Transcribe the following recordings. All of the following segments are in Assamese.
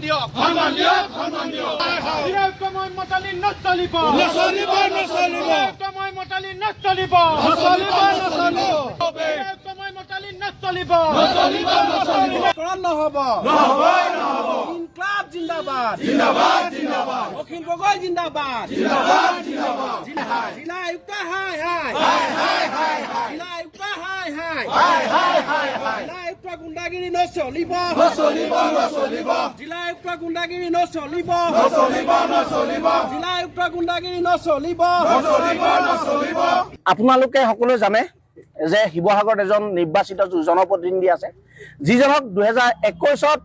দিয়ক মই মতালি নচলিব মই মতালি নচলিব মই মতালি নচলিব নহব ইনকলাব জিন্দাবাদ অখিল গগৈ জিন্দাবাদ জিলা আয়ুক্ত হাই জিলা আয়ুক্ত হাই জিলা আয়ুক্ত গুণ্ডাগিৰি নচলিব জিলা আয়ুক্ত গুণ্ডাগিৰি নচলিব জিলা আয়ুক্ত গুণ্ডাগিৰি নচলিব। আপোনালোকে সকলোৱে জানে যে শিৱসাগৰত এজন নিৰ্বাচিত জনপ্ৰতিনিধি আছে, যিজনক 2021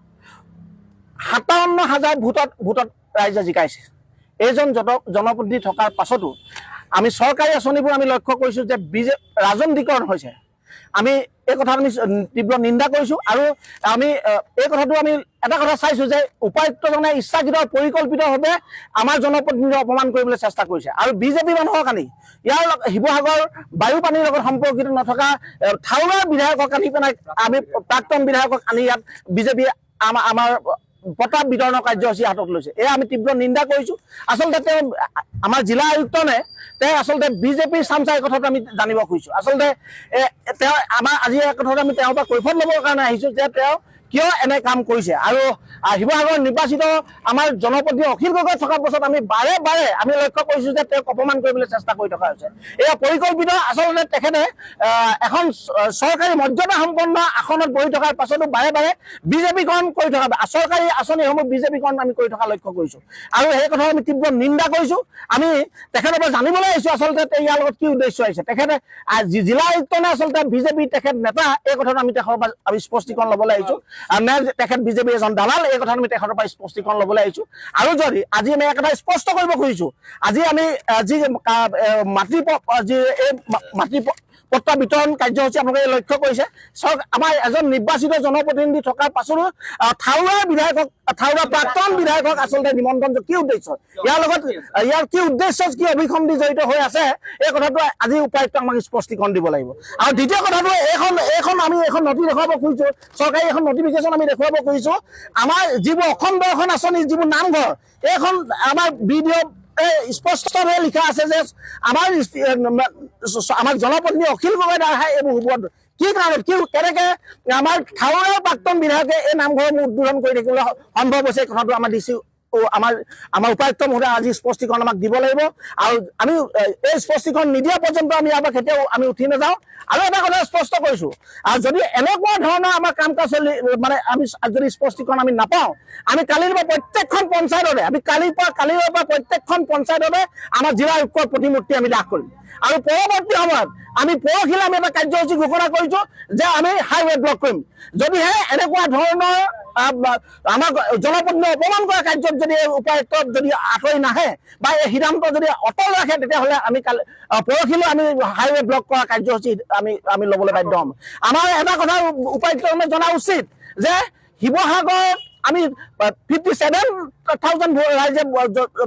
57,000 ভোটত ৰাইজে জিকাইছে। এইজন জনপ্ৰতিনিধি থকাৰ পাছতো আমি চৰকাৰী আঁচনিবোৰ আমি লক্ষ্য কৰিছোঁ যে ৰাজনৈতিকৰণ হৈছে। আমি এই কথা আমি তীব্ৰ নিন্দা কৰিছোঁ আৰু আমি এই কথাটো আমি এটা কথা চাইছোঁ যে উপায়ুক্তজনে ইচ্ছাকৃত পৰিকল্পিতভাৱে আমাৰ জনপ্ৰতিনিধিক অপমান কৰিবলৈ চেষ্টা কৰিছে আৰু বিজেপি মানুহক আনি ইয়াৰ শিৱসাগৰ বায়ু পানীৰ লগত সম্পৰ্কিত নথকা থাউৰাৰ বিধায়কক আনি পেলাই আমি প্ৰাক্তন বিধায়কক আনি ইয়াত বিজেপিয়ে আমাৰ পতাপ বিতৰণৰ কাৰ্যসূচী হাতত লৈছে। এয়া আমি তীব্ৰ নিন্দা কৰিছোঁ। আচলতে তেওঁ আমাৰ জিলা আয়ুক্তনে তেওঁ আচলতে বিজেপিৰ চামচা এই কথাটো আমি জানিব খুজিছোঁ। আচলতে তেওঁ আমাৰ আজি এই কথাটো আমি তেওঁৰ পৰা কৈফত ল'বৰ কাৰণে আহিছোঁ যে তেওঁ কিয় এনে কাম কৰিছে। আৰু শিৱসাগৰ নিৰ্বাচিত আমাৰ জনপ্ৰতিনিধি অখিল গগৈ থকাৰ পাছত আমি বাৰে বাৰে আমি লক্ষ্য কৰিছোঁ যে তেওঁক অপমান কৰিবলৈ চেষ্টা কৰি থকা হৈছে। এয়া পৰিকল্পিত। আচলতে তেখেতে এখন চৰকাৰী মৰ্যাদা সম্পন্ন আসনত বহি থকাৰ পাছতো বাৰে বাৰে বিজেপিকৰণ কৰি থকা চৰকাৰী আঁচনিসমূহ বিজেপিকৰণ আমি কৰি থকা লক্ষ্য কৰিছোঁ আৰু সেই কথা আমি তীব্ৰ নিন্দা কৰিছোঁ। আমি তেখেতৰ পৰা জানিবলৈ আহিছোঁ আচলতে ইয়াৰ লগত কি উদ্দেশ্য আহিছে। তেখেতে জিলা আয়ুক্তনে আচলতে বিজেপি তেখেত নেতা, এই কথাটো আমি তেখেতৰ পৰা আমি স্পষ্টীকৰণ ল'বলৈ আহিছোঁ। তেখেত বিজেপি এজন দালাল, এই কথা আমি তেখেতৰ পৰা স্পষ্টীকৰণ ল'বলৈ আহিছোঁ। আৰু যদি আজি আমি এক কথা স্পষ্ট কৰিব খুজিছোঁ, আজি আমি যি মাটি পট্টা বিতৰণ কাৰ্যসূচী আপোনালোকে লক্ষ্য কৰিছে। আমাৰ এজন নিৰ্বাচিত জনপ্ৰতিনিধি থকাৰ পাছতো থাউৰাৰ প্ৰাক্তন বিধায়কক আচলতে নিমন্ত্ৰণ কি উদ্দেশ্য, ইয়াৰ লগত ইয়াৰ কি উদ্দেশ্য কি অভিসন্ধি জড়িত হৈ আছে, এই কথাটো আজি উপায়ুক্ত আমাক স্পষ্টীকৰণ দিব লাগিব। আৰু দ্বিতীয় কথাটো আমি এখন নথি দেখুৱাব খুজিছোঁ, চৰকাৰী এখন নটিফিকেশ্যন আমি দেখুৱাব খুজিছোঁ। আমাৰ যিবোৰ অসম দৰ্শন আঁচনি যিবোৰ নামঘৰ, এইখন আমাৰ BDO স্পষ্টভাৱে লিখা আছে যে আমাৰ জনপ্ৰতিনিধি অখিল গগৈ দ্বাৰা এইবোৰ হ'ব। কি কাৰণত কেনেকে আমাৰ থাউৰাৰ প্ৰাক্তন বিধায়কে এই নামঘৰসমূহ উদ্বোধন কৰি থাকিবলৈ সম্ভৱ হৈছে, এই কথাটো আমাৰ আমাৰ উপায়ুক্ত মহোদয়ে আজি স্পষ্টীকৰণ আমাক দিব লাগিব। আৰু আমি এই স্পষ্টীকৰণ নিদিয়া পৰ্যন্ত আমি ইয়াৰ পৰা কেতিয়াও আমি উঠি নাযাওঁ। আৰু এটা কথা স্পষ্ট কৰিছোঁ, আৰু যদি এনেকুৱা ধৰণৰ আমাৰ কাম কাজ মানে আমি যদি স্পষ্টীকৰণ আমি নাপাওঁ, আমি কালিৰ পৰা প্ৰত্যেকখন পঞ্চায়ততে কালিৰ পৰা প্ৰত্যেকখন পঞ্চায়ততে আমাৰ জিলা আয়ুক্তৰ প্ৰতিমূৰ্তি আমি লাভ কৰিম। আৰু পৰৱৰ্তী সময়ত আমি পৰহিলে আমি এটা কাৰ্যসূচী ঘোষণা কৰিছোঁ যে আমি হাইৱে ব্লক কৰিম। যদিহে এনেকুৱা ধৰণৰ আমাৰ জনপ্ৰতিনিধি অপমান কৰা কাৰ্যত যদি উপায়ুক্ত যদি আঁতৰি নাহে বা এই সিদ্ধান্ত যদি অটল ৰাখে, তেতিয়াহ'লে আমি পৰহিলৈ আমি হাইৱে ব্লক কৰা কাৰ্যসূচী আমি ল'বলৈ বাধ্য হ'ম। আমাৰ এটা কথা উপায়ুক্তজনে জনা উচিত যে শিৱসাগৰত আমি 57,000 ৰাইজে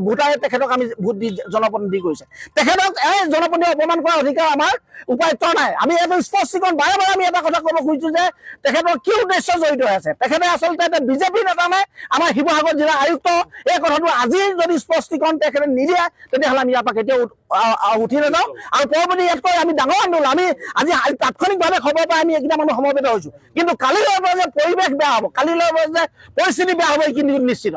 ভোটাৰে তেখেতক আমি ভোট দি জনপ্ৰতিনিধি কৰিছে। তেখেতক এই জনপ্ৰতিনিধি অপমান কৰাৰ অধিকাৰ আমাৰ উপায়ুক্তৰ নাই। আমি এইটো স্পষ্টীকৰণ বাৰে বাৰে আমি এটা কথা ক'ব খুজিছোঁ যে তেখেতৰ কি উদ্দেশ্য জড়িত হৈ আছে। তেখেতে আচলতে বিজেপি নেতা নাই, আমাৰ শিৱসাগৰ জিলা আয়ুক্ত। এই কথাটো আজি যদি স্পষ্টীকৰণ তেখেতে নিদিয়ে, তেতিয়াহ'লে আমি ইয়াৰ পৰা কেতিয়াও উঠি নাযাওঁ। আৰু পৰৱৰ্তী ইয়াতকৈ আমি ডাঙৰ আন্দোলন আমি আজি তাৎক্ষণিকভাৱে খবৰ পাই আমি এইকেইটা মানুহ সমবেত হৈছোঁ, কিন্তু কালিলৈ পৰা যে পৰিৱেশ বেয়া হ'ব, কালিলৈ পৰা যে পৰিস্থিতি বেয়া হ'ব, এই কিন্তু নিশ্চিত।